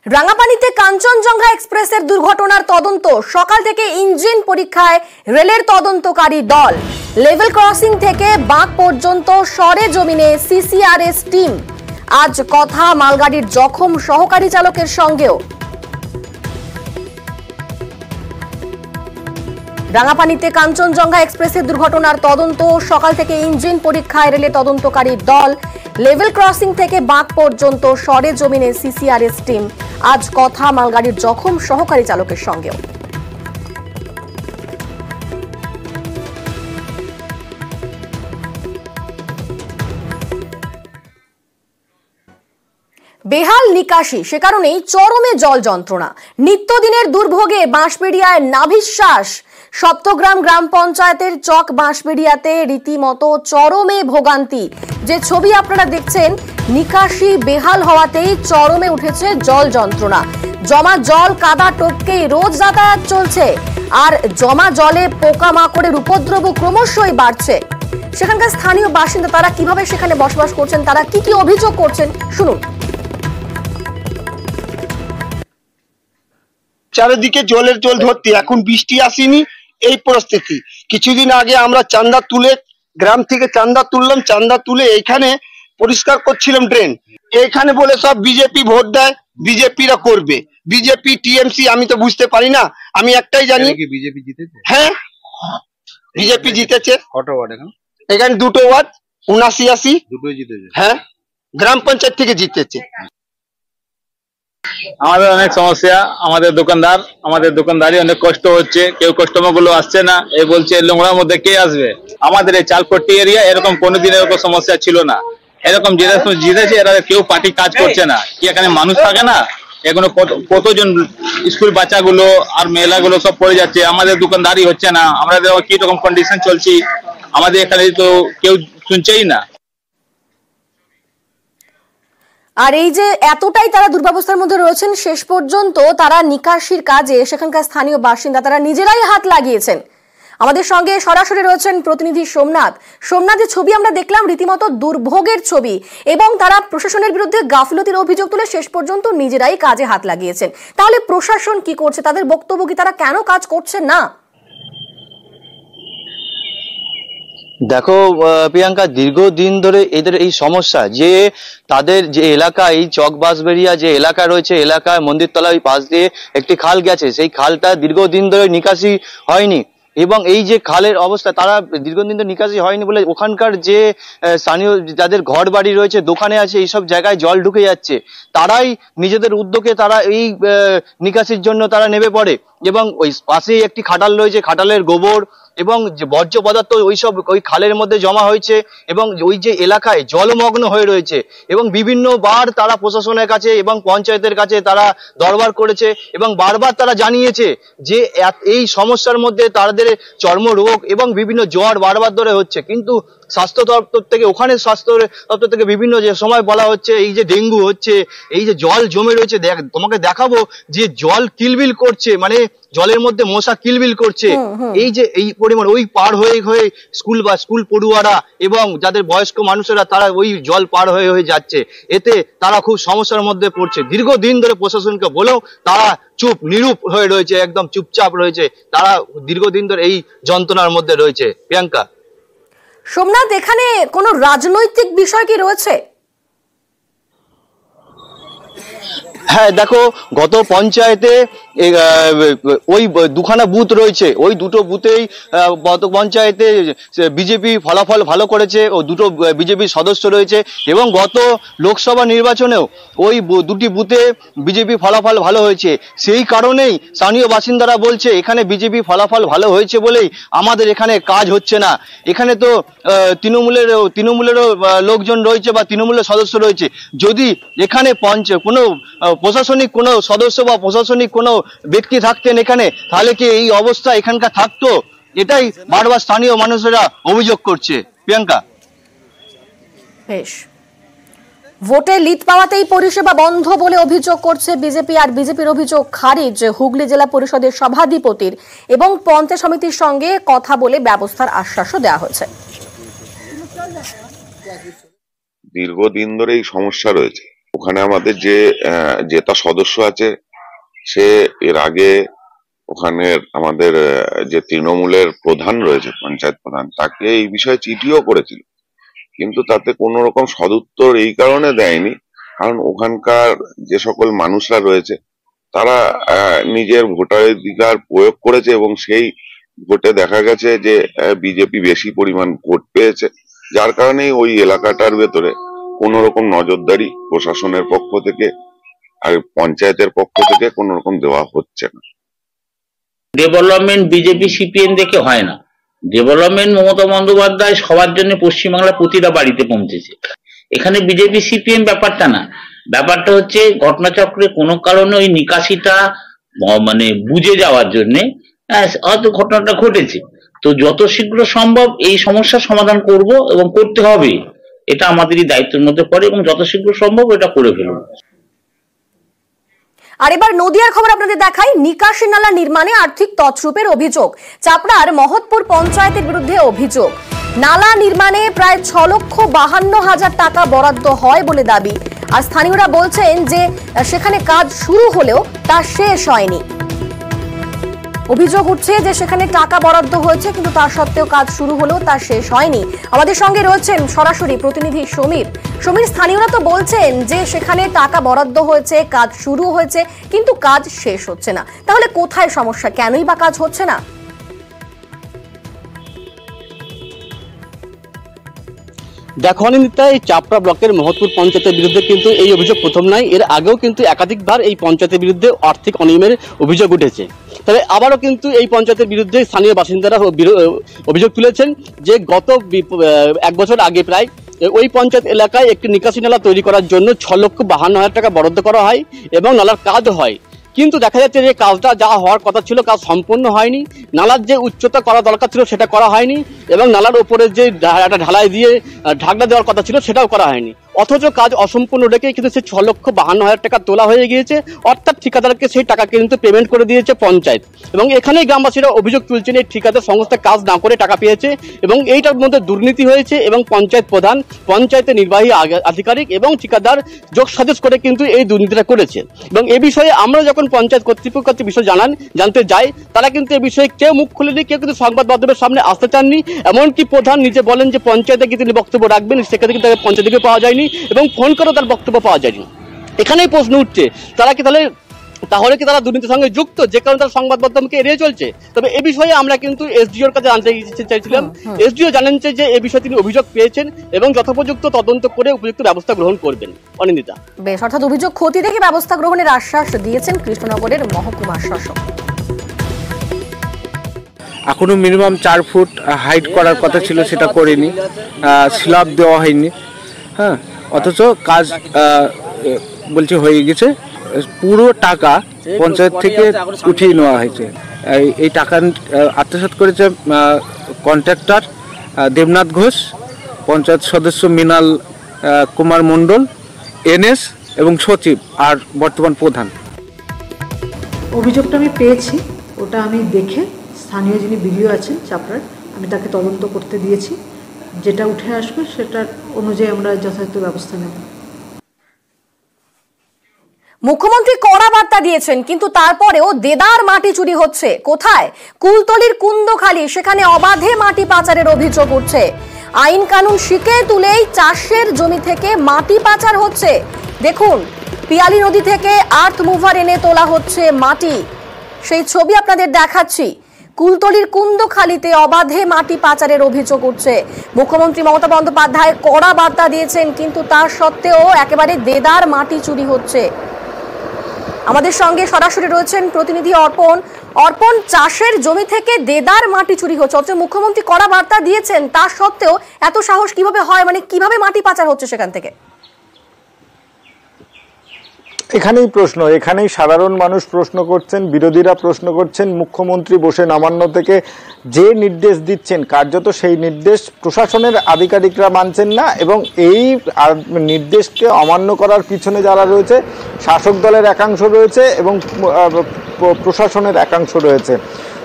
রাঙাপানিতে কাঞ্চনজঙ্ঘা এক্সপ্রেসের দুর্ঘটনার তদন্ত, সকাল থেকে ইঞ্জিন পরীক্ষায় রেলের তদন্তকারী দল। লেভেল ক্রসিং থেকে বাঁক পর্যন্ত সরেজমিনে সিসিআরএস টিম। আজ কথা মালগাড়ির জখম সহকারী চালকের সঙ্গেও। রাঙাপানিতে কাঞ্চনজঙ্ঘা এক্সপ্রেসের দুর্ঘটনার তদন্ত, সকাল থেকে ইঞ্জিন পরীক্ষায় রেলের তদন্তকারী দল। লেভেল ক্রসিং থেকে বাঁক পর্যন্ত সরেজমিনে সিসিআরএস টিম। আজ কথা মালগাড়ির জখম সহকারী চালকের সঙ্গেও। বেহাল নিকাশি, সে কারণেই চরমে জল যন্ত্রণা। নিত্যদিনের দুর্ভোগে বাঁশবেড়িয়ায় নাভিশ্বাস। সপ্তগ্রাম গ্রাম পঞ্চায়েতের চক বাঁশবেড়িয়াতে রীতিমতো চরমে ভোগান্তি। যে ছবি আপনারা দেখছেন, নিকাশি বেহাল হওয়াতেই চরমে উঠেছে জল যন্ত্রণা। জমা জল কাদা টপকেই রোজ যাতায়াত চলছে, আর জমা জলে পোকামাকড়ের উপদ্রব ক্রমশই বাড়ছে। সেখানকার স্থানীয় বাসিন্দা তারা কিভাবে সেখানে বসবাস করছেন, তারা কি অভিযোগ করছেন শুনুন। চারিদিকে জলের জল ভর্তি, এখন বৃষ্টি আসেনি, এই পরিস্থিতি। কিছুদিন আগে আমরা চান্দা তুলে, গ্রাম থেকে চান্দা তুললাম, চান্দা তুলে এইখানে পরিষ্কার করছিলাম ড্রেন। এইখানে বলে সব বিজেপি ভোট দেয়, বিজেপিরা করবে, বিজেপি টিএমসি আমি তো বুঝতে পারি না। আমি একটাই জানি বিজেপি জিতেছে। হ্যাঁ, বিজেপি জিতেছে। কত ওয়ার্ড এখানে দুটো ওয়ার্ড, 79-80 দুটোই জিতেছে। হ্যাঁ, গ্রাম পঞ্চায়েত থেকে জিতেছে। আমাদের অনেক সমস্যা, আমাদের দোকানদারি অনেক কষ্ট হচ্ছে। কেউ কাস্টমার গুলো আসছে না, এই বলছে নোংরার মধ্যে কে আসবে। আমাদের এই চালপট্টি এরিয়া এরকম কোনোদিন এরকম সমস্যা ছিল না। এরকম জিতেছে, এরা কেউ পার্টি কাজ করছে না। কি এখানে মানুষ থাকে না? এখনো কতজন স্কুল বাচ্চাগুলো আর মেয়েগুলো সব পড়ে যাচ্ছে। আমাদের দোকানদারি হচ্ছে না, আমরা কি রকম কন্ডিশন চলছি, আমাদের এখানে তো কেউ শুনছেই না। আর এই যে এতটাই তারা দুর্ব্যবস্থার মধ্যে রয়েছেন, শেষ পর্যন্ত তারা নিকাশির কাজে সেখানকার স্থানীয় বাসিন্দা তারা নিজেরাই হাত লাগিয়েছেন। আমাদের সঙ্গে সরাসরি রয়েছেন প্রতিনিধি সোমনাথ। সোমনাথের ছবি আমরা দেখলাম, রীতিমতো দুর্ভোগের ছবি, এবং তারা প্রশাসনের বিরুদ্ধে গাফিলতির অভিযোগ তুলে শেষ পর্যন্ত নিজেরাই কাজে হাত লাগিয়েছেন। তাহলে প্রশাসন কি করছে, তাদের বক্তব্য কি, তারা কেন কাজ করছে না? দেখো প্রিয়াঙ্কা, দীর্ঘদিন ধরে এদের এই সমস্যা যে তাদের যে এলাকা, এই চক বাঁশবেড়িয়া যে এলাকা রয়েছে, এলাকায় মন্দিরতলা ওই পাশ দিয়ে একটি খাল গেছে, সেই খালটা দীর্ঘদিন ধরে নিকাশি হয়নি। এবং এই যে খালের অবস্থা, তারা দীর্ঘদিন ধরে নিকাশি হয়নি বলে ওখানকার যে স্থানীয় যাদের ঘর বাড়ি রয়েছে, দোকানে আছে, এইসব জায়গায় জল ঢুকে যাচ্ছে। তারাই নিজেদের উদ্যোগে তারা এই নিকাশির জন্য তারা নেমে পড়ে। এবং ওই পাশেই একটি খাটাল রয়েছে, খাটালের গোবর এবং যে বর্জ্য পদার্থ ওই খালের মধ্যে জমা হয়েছে, এবং ওই যে এলাকায় জলমগ্ন হয়ে রয়েছে। এবং বিভিন্নবার তারা প্রশাসনের কাছে এবং পঞ্চায়েতের কাছে তারা দরবার করেছে, এবং বারবার তারা জানিয়েছে যে এই সমস্যার মধ্যে তাদের চর্মরোগ এবং বিভিন্ন জ্বর বারবার ধরে হচ্ছে। কিন্তু স্বাস্থ্য দপ্তর থেকে, ওখানে স্বাস্থ্য দপ্তর থেকে বিভিন্ন যে সময় বলা হচ্ছে এই যে ডেঙ্গু হচ্ছে, এই যে জল জমে রয়েছে, তোমাকে দেখাবো যে জল কিলবিল করছে, মানে জলের মধ্যে মশা কিলবিল করছে। এই যে এই পরিমাণ, ওই পার হয়ে স্কুল পড়ুয়ারা এবং যাদের বয়স্ক মানুষেরা তারা ওই জল পার হয়ে যাচ্ছে। এতে তারা খুব সমস্যার মধ্যে পড়ছে। দীর্ঘদিন ধরে প্রশাসনকে বলেও তারা নিরূপ হয়ে রয়েছে, একদম চুপচাপ রয়েছে। তারা দীর্ঘদিন ধরে এই যন্ত্রণার মধ্যে রয়েছে। প্রিয়াঙ্কা। সোমনাথ, এখানে কোনো রাজনৈতিক বিষয় কি রয়েছে? হ্যাঁ দেখো, গত পঞ্চায়েতে ওই দুখানা বুথ রয়েছে, ওই দুটো বুথেই গত পঞ্চায়েতে বিজেপি ফলাফল ভালো করেছে, ও দুটো বিজেপি সদস্য রয়েছে। এবং গত লোকসভা নির্বাচনেও ওই দুটি বুথে বিজেপি ফলাফল ভালো হয়েছে। সেই কারণেই স্থানীয় বাসিন্দারা বলছে এখানে বিজেপি ফলাফল ভালো হয়েছে বলেই আমাদের এখানে কাজ হচ্ছে না। এখানে তো তৃণমূলেরও লোকজন রয়েছে বা তৃণমূলের সদস্য রয়েছে। যদি এখানে কোনো প্রশাসনিক কোনো সদস্য বা প্রশাসনিক কোনো ব্যক্তি থাকতেন এখানে, তাহলে কি এই অবস্থা এখানকার থাকতো? এটাই বারবার স্থানীয় মানুষেরা অভিযোগ করছে। প্রিয়াঙ্কা। বেশ, ভোটে লিড পাওয়াতেই পরিষেবা বন্ধ বলে অভিযোগ করছে বিজেপি, আর বিজেপির অভিযোগ খারিজ হুগলি জেলা পরিষদের সভাধিপতির, এবং পঞ্চায়েত সমিতির সঙ্গে কথা বলে ব্যবস্থার আশ্বাসও দেওয়া হয়েছে। দীর্ঘদিন ধরে এই সমস্যা রয়েছে। ওখানে আমাদের যে জেতা সদস্য আছে, সে এর আগে ওখানে আমাদের যে তৃণমূলের প্রধান রয়েছে, পঞ্চায়েত প্রধান, তাকে এই বিষয়ে চিঠিও করেছিল, কিন্তু তাতে কোনো রকম সদুত্তর এই কারণে দেয়নি, কারণ ওখানকার যে সকল মানুষরা রয়েছে তারা নিজের ভোটাধিকার প্রয়োগ করেছে এবং সেই ভোটে দেখা গেছে যে বিজেপি বেশি পরিমাণ ভোট পেয়েছে, যার কারণে ওই এলাকাটার ভেতরে কোন রকম নজরদারি প্রশাসনের পক্ষ থেকে আর পঞ্চায়েতের পক্ষ থেকে কোন রকম দেওয়া হচ্ছে না। ডেভেলপমেন্ট বিজেপি সিপিএম দেখে হয় না। ডেভেলপমেন্ট মমতা বন্দ্যোপাধ্যায় সবার জন্য পশ্চিমবাংলা প্রতিটা বাড়িতে পৌঁছেছে। এখানে বিজেপি সিপিএম ব্যাপারটা না, ব্যাপারটা হচ্ছে ঘটনাচক্রে কোনো কারণে ওই নিকাশিটা মানে বুঝে যাওয়ার জন্য হয়তো ঘটনাটা ঘটেছে। তো যত শীঘ্র সম্ভব এই সমস্যার সমাধান করব এবং করতে হবে, এটা আমাদেরই দায়িত্বের মধ্যে পড়ে এবং যত শীঘ্র সম্ভব এটা করে ফেলব। আর এবার নদিয়ার খবর আপনাদের দেখাই। নিকাশি নালা নির্মাণে আর্থিক তছরূপের অভিযোগ। চাপড়ার মহৎপুর পঞ্চায়েতের বিরুদ্ধে অভিযোগ, নালা নির্মাণে প্রায় 6,52,000 টাকা বরাদ্দ হয় বলে দাবি। আর স্থানীয়রা বলছেন যে সেখানে কাজ শুরু হলেও তা শেষ হয়নি। অভিযোগ উঠছে যে সেখানে টাকা বরাদ্দ হয়েছে, কিন্তু তার সত্ত্বেও কাজ শুরু হলেও তা শেষ হয়নি। আমাদের সঙ্গে রয়েছেন সরাসরি প্রতিনিধি সমীর। স্থানীয়রা তো বলছেন যে সেখানে টাকা বরাদ্দ হয়েছে, কাজ শুরু হয়েছে, কিন্তু কাজ শেষ হচ্ছে না। তাহলে কোথায় সমস্যা, কেনই বা কাজ হচ্ছে না? দেখো অনিন্দিতা, এই চাপড়া ব্লকের মহৎপুর পঞ্চায়েতের বিরুদ্ধে কিন্তু এই অভিযোগ প্রথম নয়, এর আগেও কিন্তু একাধিকবার এই পঞ্চায়েতের বিরুদ্ধে আর্থিক অনিয়মের অভিযোগ উঠেছে। তবে আবারও কিন্তু এই পঞ্চায়েতের বিরুদ্ধে স্থানীয় বাসিন্দারা অভিযোগ তুলেছেন যে গত 1 বছর আগে প্রায় ওই পঞ্চায়েত এলাকায় একটি নিকাশি নালা তৈরি করার জন্য 6,52,000 টাকা বরাদ্দ করা হয় এবং নালার কাজ হয়, কিন্তু দেখা যাচ্ছে যে কাজটা যা হওয়ার কথা ছিল কাজ সম্পূর্ণ হয়নি। নালার যে উচ্চতা করা দরকার ছিল সেটা করা হয়নি এবং নালার উপরে যে একটা ঢালাই দিয়ে ঢাকনা দেওয়ার কথা ছিল সেটাও করা হয়নি। অথচ কাজ অসম্পূর্ণ রেখে কিন্তু সে 6,52,000 টাকা তোলা হয়ে গিয়েছে, অর্থাৎ ঠিকাদারকে সেই টাকা কিন্তু পেমেন্ট করে দিয়েছে পঞ্চায়েত। এবং এখানেই গ্রামবাসীরা অভিযোগ তুলছেন এই ঠিকাদার সংস্থা কাজ না করে টাকা পেয়েছে এবং এইটার মধ্যে দুর্নীতি হয়েছে এবং পঞ্চায়েত প্রধান, পঞ্চায়েতের নির্বাহী আধিকারিক এবং ঠিকাদার যোগ সাজস করে কিন্তু এই দুর্নীতিটা করেছে। এবং এ বিষয়ে আমরা যখন পঞ্চায়েত কর্তৃপক্ষের বিষয় জানতে যাই, তারা কিন্তু এ বিষয়ে কেউ মুখ খুলেনি, কেউ কিন্তু সংবাদ মাধ্যমের সামনে আসতে চাননি। এমনকি প্রধান নিজে বলেন যে পঞ্চায়েতে গিয়ে তিনি বক্তব্য রাখবেন, সেক্ষেত্রে কিন্তু তাকে পঞ্চায়েত থেকে পাওয়া যায়নি এবং ফোন করেও তার বক্তব্য পাওয়া যায়নি। এখানেই প্রশ্ন উঠছে, তারা কি তাহলে কি তারা দুর্নীতির সঙ্গে যুক্ত, যে কারণে তারা সংবাদ মাধ্যমকে এড়িয়ে চলছে? তবে এ বিষয়ে আমরা কিন্তু এসডিওর কাছে জানতে চাইছিলাম। এসডিও জানাচ্ছে যে এ বিষয়ে তিনি অভিযোগ পেয়েছেন এবং যথোপযুক্ত তদন্ত করে উপযুক্ত ব্যবস্থা গ্রহণ করবেন। অনিন্দিতা, বেশ, অর্থাৎ অভিযোগ খতিয়ে দেখে ব্যবস্থা গ্রহণের আশ্বাস দিয়েছেন কৃষ্ণনগরের মহকুমা শাসক। এখনো মিনিমাম 4 ফুট হাইট করার কথা ছিল, সেটা করেনি, স্ল্যাব দেওয়া হয়নি। হ্যাঁ, অথচ কাজ বলছে হয়ে গেছে। পুরো টাকা পঞ্চায়েত থেকে উঠিয়ে নেওয়া হয়েছে। এই টাকা আত্মসাৎ করেছে কন্ট্রাক্টর দেবনাথ ঘোষ, পঞ্চায়েত সদস্য মৃণাল কুমার মণ্ডল, এনএস এবং সচিব আর বর্তমান প্রধান। অভিযোগটা আমি পেয়েছি, ওটা আমি দেখে স্থানীয় যিনি বিডিও আছেন চাপড়ার, আমি তাকে তদন্ত করতে দিয়েছি। যেটা উঠে আসবে সেটার অনুযায়ী আমরা যথাযথ ব্যবস্থা নেব। মুখ্যমন্ত্রী কড়া বার্তা দিয়েছেন, কিন্তু তারপরেও দেদার মাটি চুরি হচ্ছে। কোথায়? কুলতলির কুন্দখালি, সেখানে অবাধে মাটি পাচারের অভিযোগ উঠছে। আইন কানুন শিখে তুলেই চাষের জমি থেকে মাটি পাচার হচ্ছে। দেখুন, পিয়ালি নদী থেকে আর্থ মুভার এনে তোলা হচ্ছে মাটি, সেই ছবি আপনাদের দেখাচ্ছি। কুলতলির কুন্দখালিতে অবাধে মাটি পাচারের অভিযোগ উঠছে। মুখ্যমন্ত্রী মমতা বন্দ্যোপাধ্যায় কড়া বার্তা দিয়েছেন, কিন্তু তার সত্ত্বেও একেবারে দেদার মাটি চুরি হচ্ছে। আমাদের সঙ্গে সরাসরি রয়েছেন প্রতিনিধি অর্পণ। চাষের জমি থেকে দেদার মাটি চুরি হচ্ছে, অথচ মুখ্যমন্ত্রী কড়া বার্তা দিয়েছেন, তার সত্ত্বেও এত সাহস কিভাবে হয়? মানে কিভাবে মাটি পাচার হচ্ছে সেখান থেকে? এখানেই প্রশ্ন, এখানেই সাধারণ মানুষ প্রশ্ন করছেন, বিরোধীরা প্রশ্ন করছেন। মুখ্যমন্ত্রী বসে নবান্ন থেকে যে নির্দেশ দিচ্ছেন, কার্যত সেই নির্দেশ প্রশাসনের আধিকারিকরা মানছেন না এবং এই নির্দেশকে অমান্য করার পিছনে যারা রয়েছে, শাসক দলের একাংশ রয়েছে এবং প্রশাসনের একাংশ রয়েছে।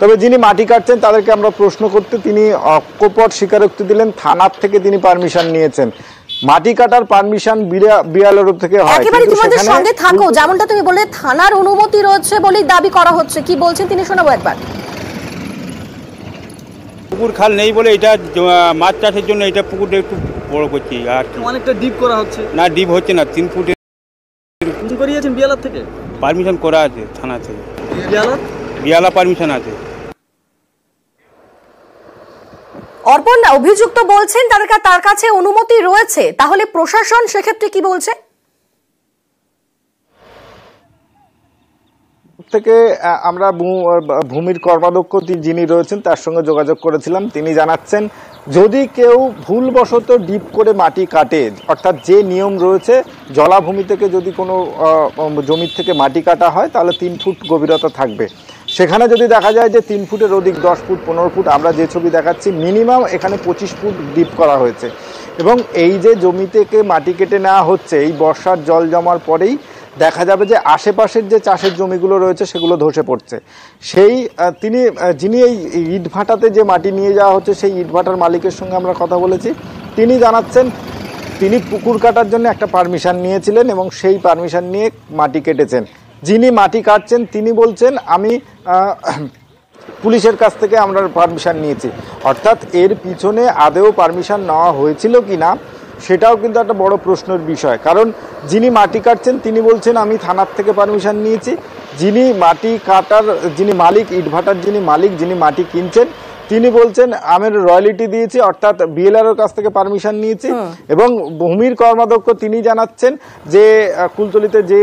তবে যিনি মাটি কাটছেন তাদেরকে আমরা প্রশ্ন করতে তিনি অকপট স্বীকারোক্তি দিলেন, থানার থেকে তিনি পারমিশন নিয়েছেন। মাটি কাটার পারমিশন বিএলআর থেকে হয়। একেবারে তোমাদের সঙ্গে থাকো, যেমনটা তুমি বললে থানার অনুমতি রয়েছে বলেই দাবি করা হচ্ছে, কি বলছেন তিনি শোনাবো একবার। পুকুর খাল নেই বলে এটা মাছ চাষের জন্য এটা পুকুরটা একটু বড় করছি, আর অনেকটা ডিপ করা হচ্ছে না, ডিপ হচ্ছে না, 3 ফুটের করিয়েছেন বিএলআর থেকে, পারমিশন করা আছে থানা থেকে, বিএলআর পারমিশন আছে। অর্পণ, অভিযুক্ত বলছেন তার কাছে অনুমতি রয়েছে, তাহলে প্রশাসন সেক্ষেত্রে কি বলছে? থেকে আমরা ভূমির কর্মাধ্যক্ষ যিনি রয়েছেন তার সঙ্গে যোগাযোগ করেছিলাম। তিনি জানাচ্ছেন যদি কেউ ভুলবশত ডিপ করে মাটি কাটে, অর্থাৎ যে নিয়ম রয়েছে জলাভূমি থেকে যদি কোনো জমির থেকে মাটি কাটা হয় তাহলে 3 ফুট গভীরতা থাকবে। সেখানে যদি দেখা যায় যে 3 ফুটের অধিক 10 ফুট 15 ফুট, আমরা যে ছবি দেখাচ্ছি মিনিমাম এখানে 25 ফুট ডিপ করা হয়েছে। এবং এই যে জমি থেকে মাটি কেটে নেওয়া হচ্ছে, এই বর্ষার জল জমার পরেই দেখা যাবে যে আশেপাশের যে চাষের জমিগুলো রয়েছে সেগুলো ধসে পড়ছে। সেই যিনি এই ইটভাটাতে যে মাটি নিয়ে যাওয়া হচ্ছে সেই ইটভাটার মালিকের সঙ্গে আমরা কথা বলেছি। তিনি জানাচ্ছেন তিনি পুকুর কাটার জন্য একটা পারমিশন নিয়েছিলেন এবং সেই পারমিশন নিয়ে মাটি কেটেছেন। যিনি মাটি কাটছেন তিনি বলছেন আমি পুলিশের কাছ থেকে আমরা পারমিশন নিয়েছি। অর্থাৎ এর পিছনে আদৌ পারমিশন নেওয়া হয়েছিল কি না সেটাও কিন্তু একটা বড় প্রশ্নের বিষয়। কারণ যিনি মাটি কাটছেন তিনি বলছেন আমি থানার থেকে পারমিশন নিয়েছি, যিনি মাটি কাটার যিনি মালিক, ইটভাটার যিনি মালিক, যিনি মাটি কিনছেন তিনি বলছেন আমি রয়্যালিটি দিয়েছি, অর্থাৎ বিএলআর এর কাছ থেকে পারমিশন নিয়েছি। এবং ভূমির কর্মাধ্যক্ষ তিনি জানাচ্ছেন যে কুলতলিতে যে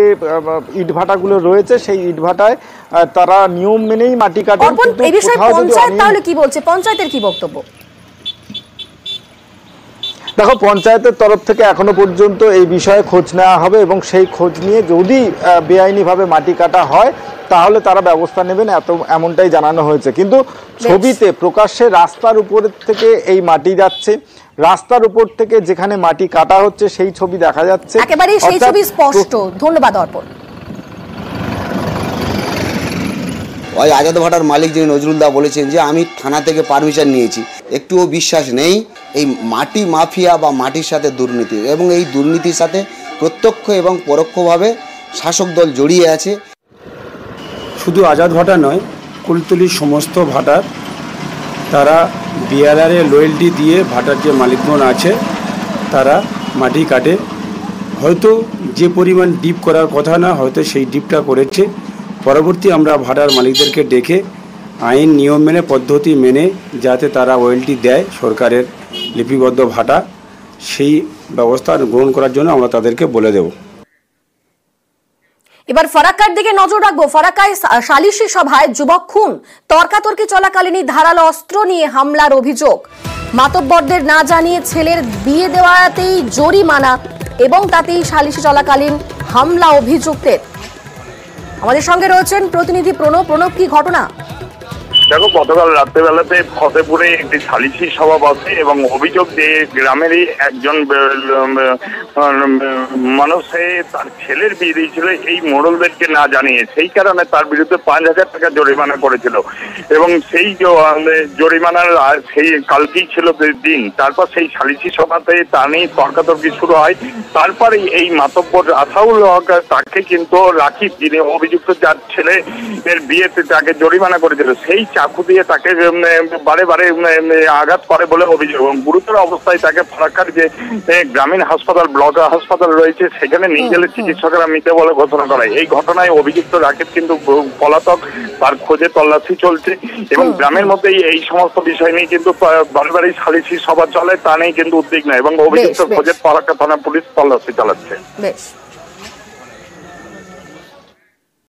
ইটভাটাগুলো রয়েছে সেই ইটভাটায় তারা নিয়ম মেনেই মাটি কাটেন। এই বিষয়ে পঞ্চায়েত তাহলে কি বলছে, পঞ্চায়েতের কি বক্তব্য? দেখো, পঞ্চায়েতের তরফ থেকে এখনো পর্যন্ত এই বিষয়ে খোঁজ নেওয়া হবে এবং সেই খোঁজ নিয়ে যদি বেআইনিভাবে মাটি কাটা হয় তাহলে তারা ব্যবস্থা নেবেন, এমনটাই জানানো হয়েছে। কিন্তু ছবিতে প্রকাশ্যে রাস্তার উপর থেকে এই মাটি যাচ্ছে, রাস্তার উপর থেকে যেখানে মাটি কাটা হচ্ছে সেই ছবি দেখা যাচ্ছে, একেবারে সেই ছবি স্পষ্ট। ধন্যবাদ অর্পণ। ওই আজাদ ভাটার মালিক যিনি নজরুল দা বলেছেন যে আমি থানা থেকে পারমিশন নিয়েছি, একটুও বিশ্বাস নেই। এই মাটি মাফিয়া বা মাটির সাথে দুর্নীতি, এবং এই দুর্নীতির সাথে প্রত্যক্ষ এবং পরোক্ষভাবে শাসক দল জড়িয়ে আছে। শুধু আজাদ ভাটা নয়, কুলতলির সমস্ত ভাটার তারা বিএলআর এর লয়েলটি দিয়ে ভাটার যে মালিকগণ আছে তারা মাটি কাটে। হয়তো যে পরিমাণ ডিপ করার কথা না, হয়তো সেই ডিপটা করেছে। পরবর্তী আমরা ভাটার মালিকদেরকে ডেকে আইন নিয়ম মেনে পদ্ধতি মেনে যাতে তারা রয়্যালটি দেয় সরকারের লিপিবদ্ধ ভাটা, সেই ব্যবস্থা গ্রহণ করার জন্য আমরা তাদেরকে বলে দেব। এবার ফারাক্কার দিকে নজর রাখবো। ফারাক্কায় সালিশি সভায় যুবক খুন, তর্কাতর্কি চলাকালীনই ধারালো অস্ত্র নিয়ে হামলার অভিযোগ। মাতব্বরদের না জানিয়ে ছেলের বিয়ে দেওয়াতেই জরিমানা এবং তাতেই সালিশি চলাকালীন হামলা অভিযুক্তের। আমাদের সঙ্গে রয়েছেন প্রতিনিধি প্রণব। প্রণব, কি ঘটনা? দেখো, গতকাল রাত্রেবেলাতে ফতেপুরে একটি সালিশি সভা বসে এবং অভিযোগ যে গ্রামেরই একজন মানুষ তার ছেলের বিয়ে দিয়েছিল এই মোড়লদেরকে না জানিয়ে, সেই কারণে তার বিরুদ্ধে 5,000 টাকা জরিমানা করেছিল এবং সেই জরিমানার সেই কালকেই ছিল দিন। তারপর সেই সালিশি সভাতে তা নিয়ে তর্কাতর্কি শুরু হয়। তারপরে এই মাতব্বর আসাউল হক তাকে কিন্তু রাকিব, যিনি অভিযুক্ত যার ছেলে এর বিয়েতে তাকে জরিমানা করেছিল, সেই চাকু দিয়ে তাকে বারে বারে আঘাত করে বলে অভিযোগ এবং গুরুতর অবস্থায় তাকে ফারাক্কার যে গ্রামীণ হাসপাতাল, ব্লক হাসপাতাল রয়েছে সেখানে নিয়ে গেলে চিকিৎসকরা মৃত বলে ঘোষণা করায়। এই ঘটনায় অভিযুক্ত রাকিব কিন্তু পলাতক, তার খোঁজে তল্লাশি চলছে এবং গ্রামের মধ্যে এই সমস্ত বিষয় নিয়ে কিন্তু বারে বারে সালিশি সভা চলে, তা নিয়ে কিন্তু উদ্বিগ্ন এবং অভিযুক্ত খোঁজে ফারাক্কা থানা পুলিশ তল্লাশি চালাচ্ছে।